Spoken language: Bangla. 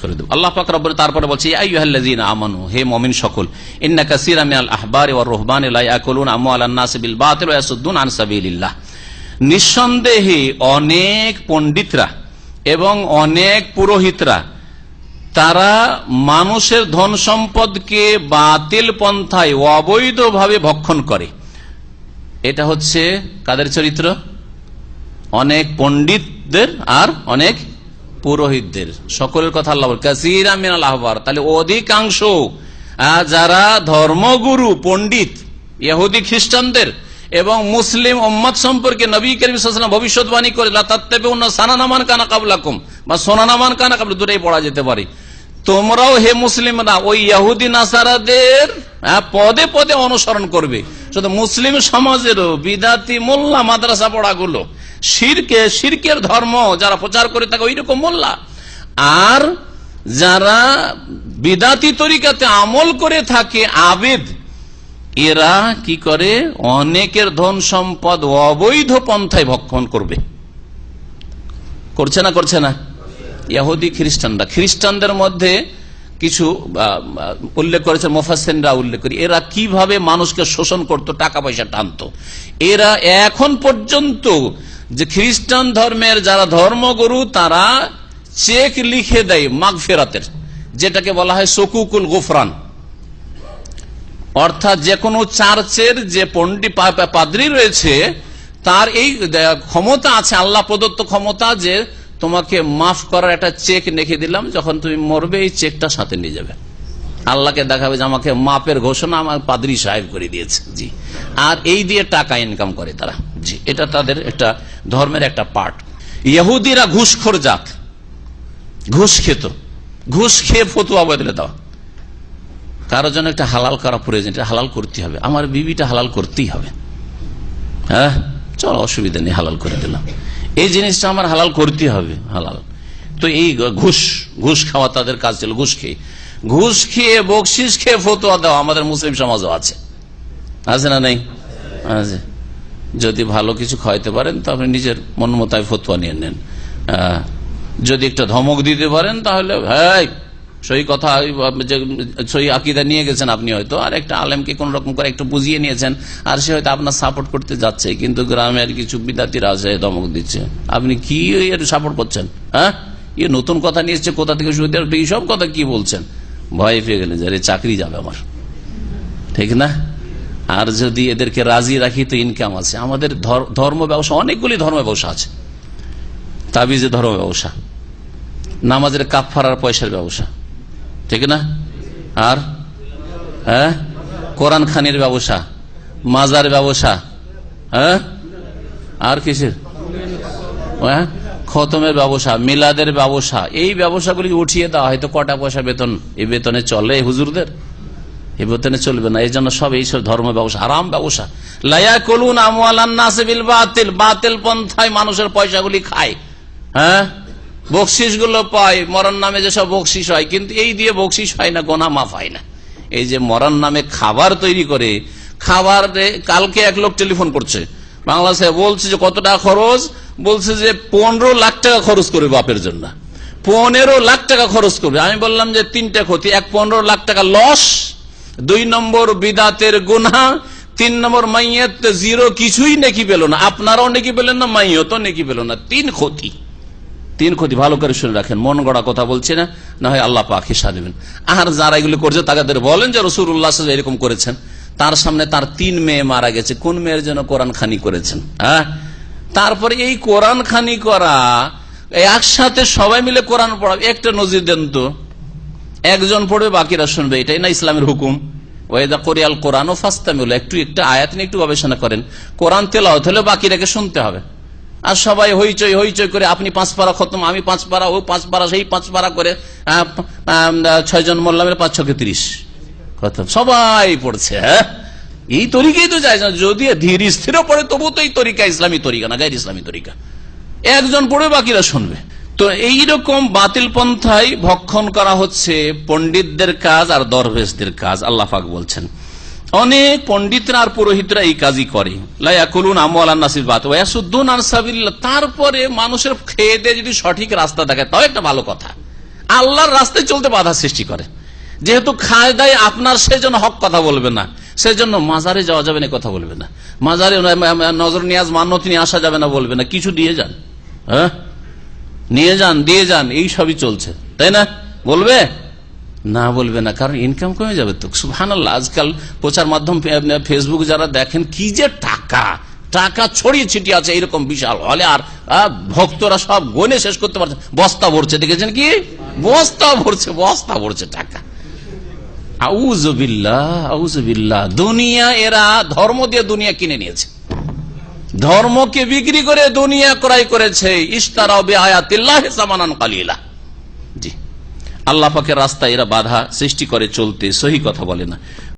করে দেব। আল্লাহ পাক রব্বুল তারপরে বলছে ইয়া আইয়ুহাল্লাযীনা আমানু, হে মুমিন সকল, ইন্না কাসীরাম মিনাল আহবারি ওয়ার রুহবানি লা ইয়াকুলুনা আমওয়ালান নাস বিল বাতিল ওয়া ইয়াসুদ্দুন আন সাবিলিল্লাহ। নিঃসন্দেহে অনেক পণ্ডিতরা এবং অনেক পুরোহিতরা তারা মানুষের ধন সম্পদকে বাতিল পন্থায় অবৈধভাবে ভক্ষণ করে। এটা হচ্ছে কাদের চরিত্র? অনেক পণ্ডিতদের আর অনেক পুরোহিতদের, সকলের কথা আল্লাহ বলেন কাসীরাম মিনাল আহবার। তাহলে অধিকাংশ যারা ধর্মগুরু পণ্ডিত ইহুদি খ্রিস্টানদের এবং মুসলিম উম্মত সম্পর্কে নবী করিম সাল্লাল্লাহু আলাইহি ওয়াসাল্লাম ভবিষ্যৎবাণী করে লা তাত্তাবিউনা সানানা মান কানা ক্বাবলাকুম বা সুনানা মান কানা ক্বাবলাকুম, দুটোই পড়া যেতে পারে। তোমরাও হে মুসলিমরা ওই ইহুদি নাসারাদের পদে পদে অনুসরণ করবে। শুধু মুসলিম সমাজেরও বিদাতি মোল্লা মাদ্রাসা পড়াগুলো শিরকের ধর্ম যারা প্রচার করে থাকে ওই রকম মোল্লা, আর যারা বিদাতি তরিকাতে আমল করে থাকে আবেদ, এরা কি করে? অনেকের ধন সম্পদ অবৈধ পন্থায় ভক্ষণ করবে। করছে না? করছে না? ইহুদি খ্রিস্টানরা, খ্রিস্টানদের মধ্যে কিছু উল্লেখ করেছে মুফাসসিররা, উল্লেখ করি এরা কিভাবে মানুষকে শোষণ করত, টাকা পয়সা টানতো। এরা এখন পর্যন্ত যে খ্রিস্টান ধর্মের যারা ধর্মগুরু তারা চেক লিখে দেয় মাগফিরাতের, যেটাকে বলা হয় সুকুকুল গুফরান, অর্থাৎ যে কোনো চার্চের যে পণ্ডিত পাদ্রী রয়েছে তার এই ক্ষমতা আছে, আল্লাহ প্রদত্ত ক্ষমতা, যে তোমাকে মাফ করার একটা চেক লিখে দিলাম, যখন তুমি মরবে এই চেকটা সাথে নিয়ে যাবে, আল্লাহকে দেখাবে যে আমাকে মাপের ঘোষণা আমার পাদ্রী সাহেব করে দিয়েছে। জি, আর এই দিয়ে টাকা ইনকাম করে তারা। জি, এটা তাদের একটা ধর্মের একটা পার্ট। ইহুদিরা ঘুষখোর জাত, ঘুষ খেত, ঘুষ খেয়ে ফতুয়া বদলে দেওয়া। কারোর জন্য একটা হালাল করা প্রয়োজন, এটা হালাল করতে হবে, আমার বিবিটা হালাল করতেই হবে। হ্যাঁ, চলো অসুবিধা নেই, হালাল করে দিলাম, এই জিনিসটা আমার হালাল করতে হবে, হালাল। তো এই ঘুষ খাওয়া তাদের কাজ ছিল। ঘুষ খেয়ে বকশিস খেয়ে ফতোয়া দেওয়া আমাদের মুসলিম সমাজও আছে, আছে না? নেই? আছে। যদি ভালো কিছু খাওয়াইতে পারেন তো আপনি নিজের মন মতায় ফতোয়া নিয়ে নেন। যদি একটা ধমক দিতে পারেন তাহলে হ্যাঁ সই কথা, সই আকীদা নিয়ে গেছেন আপনি হয়তো, আর একটা আলেমকে কোন রকম করে একটু বুঝিয়ে নিয়েছেন, আর সে হয়তো আপনার সাপোর্ট করতে যাচ্ছে, কিন্তু গ্রামের কিছু বিদ্যার্থীরা আছে ধমক দিচ্ছে, আপনি কি এর সাপোর্ট করছেন? হ্যাঁ, এ নতুন কথা নিয়ে এসছে, কোথা থেকে শুরু সব কথা কি বলছেন? ভয় পেয়ে গেলেন যে চাকরি যাবে আমার, ঠিক না? আর যদি এদেরকে রাজি রাখি তো ইনকাম আছে। আমাদের ধর্ম ব্যবসা, অনেকগুলি ধর্ম ব্যবসা আছে, তাবিজে ধর্ম ব্যবসা, নামাজের কাফারার পয়সার ব্যবসা, ঠিক না? আর হ্যাঁ, কোরআন খানির ব্যবসা, মাজার ব্যবসা, হ্যাঁ, আর কিসের? হ্যাঁ, খতমের ব্যবসা, মিলাদের ব্যবসা। এই ব্যবসাগুলি উঠিয়ে দেওয়া হয়তো কটা পয়সা বেতন, এই বেতনে চলে হুজুরদের? এই বেতনে চলবে না। এই জন্য সব এইসব ধর্ম ব্যবসা হারাম ব্যবসা। লা ইয়াকুলুনা আমওয়ালান নাস বিল বাতিল, বাতিল পন্থায় মানুষের পয়সাগুলি খায়। হ্যাঁ, বকশিস গুলো পায়, মরণ নামে যেসব বকশিস হয়, কিন্তু এই দিয়ে বকশিস হয় না, গোনা মাফ হয় না। এই যে মরণ নামে খাবার তৈরি করে, খাবার কালকে এক লোক টেলিফোন করছে বাংলাদেশে, বলছে যে কত টাকা খরচ, বলছে যে 15 লাখ টাকা খরচ করবে বাপের জন্য, 15 লাখ টাকা খরচ করবে। আমি বললাম যে তিনটা ক্ষতি, 15 লাখ টাকা লস, 2 নম্বর বিদাতের গুনাহ, 3 নম্বর মাইয়াত জিরো, কিছুই নেকি পেল না, আপনারাও নেকি পেলেন না, মাইয়াতও নেকি পেল না, 3 ক্ষতি। ভালো করে শুনে রাখেন, মন গড়া কথা বলছে না, না হয় আল্লাহ পাক হিসাব দেবেন। আর যারা এগুলো করছে তাদের বলেন যে রাসূলুল্লাহ সাল্লাল্লাহু আলাইহি ওয়াসাল্লাম এরকম করেছেন, তার সামনে তার 3 মেয়ে মারা গেছে, কোন মেয়ের জন্য কোরআন খানি করেছেন? হ্যাঁ, তারপরে এই কোরআন খানি করা, একসাথে সবাই মিলে কোরআন পড়া, একটা নজির দেন তো, একজন পড়বে বাকিরা শুনবে, এটাই না ইসলামের হুকুম? ওয়াইদা কোরিয়াল কোরআন ও ফাস্তামিল, একটু আয়াত নিয়ে একটু গবেষণা করেন, কোরআন তেলাওয়াত হলে বাকিরাকে শুনতে হবে। আর সবাই হইচই করে, আপনি 5 পারা খতম, আমি 5 পারা, ও 5 পারা, সেই 5 পারা করে 6 জন মোল্লা মিলে 5 6 30 খতম, সবাই পড়ছে। হ্যাঁ, এই তরিকাই তো যায় না, যদি ধীর স্থির পড়ে তবু তো এই তরিকা ইসলামী তরিকা না, গায়ের ইসলামী তরিকা। একজন পড়ে বাকিরা শুনবে। তো এইরকম বাতিল পন্থায় ভক্ষণ করা হচ্ছে পণ্ডিতদের কাজ আর দরবেশদের কাজ। আল্লাহ পাক বলছেন অনেক পণ্ডিতরা আর পুরোহিতরা এই কাজই করে। লা ইয়াকুলুনা আমওয়ালান নাস বিল বাতিল ওয়া ইয়াসুদ্দুনা আন সাবিলিল্লাহ। তারপরে মানুষের খেয়ে দিয়ে যদি সঠিক রাস্তা দেখে তাও একটা ভালো কথা, আল্লাহর রাস্তায় চলতে বাধা সৃষ্টি করে। যেহেতু খায় দেয় আপনার, সেজন্য হক কথা বলবে না, সেজন্য মাজারে যাওয়া যাবে না কথা বলবে না, মাজারে নজর নিয়াজ মান্যত নিয়ে আসা যাবে না বলবে না, কিছু দিয়ে যান, হ্যাঁ নিয়ে যান, দিয়ে যান, এই সবই চলছে, তাই না? বলবে না? বলবে না, কারণ ইনকাম কমে যাবে তো। সুবহানাল্লাহ, আজকাল প্রচার মাধ্যম ফেসবুক যারা দেখেন, কি যে টাকা টাকা ছড়িয়ে ছিটিয়ে আছে এইরকম বিশাল হলে, আর ভক্তরা সব গনে শেষ করতে পারছে, বস্তা ভরছে, দেখেছেন কি? বস্তা ভরছে টাকা। আউযুবিল্লাহ, আউযুবিল্লাহ। দুনিয়া, এরা ধর্ম দিয়ে দুনিয়া কিনে নিয়েছে, ধর্মকে বিক্রি করে দুনিয়া ক্রয় করেছে। ইশতারাউ বিআয়াতিল্লাহি সামানান কালিলা। জি, আল্লাহ পাকের রাস্তায় এরা বাধা সৃষ্টি করে চলতে, সহি কথা বলে না।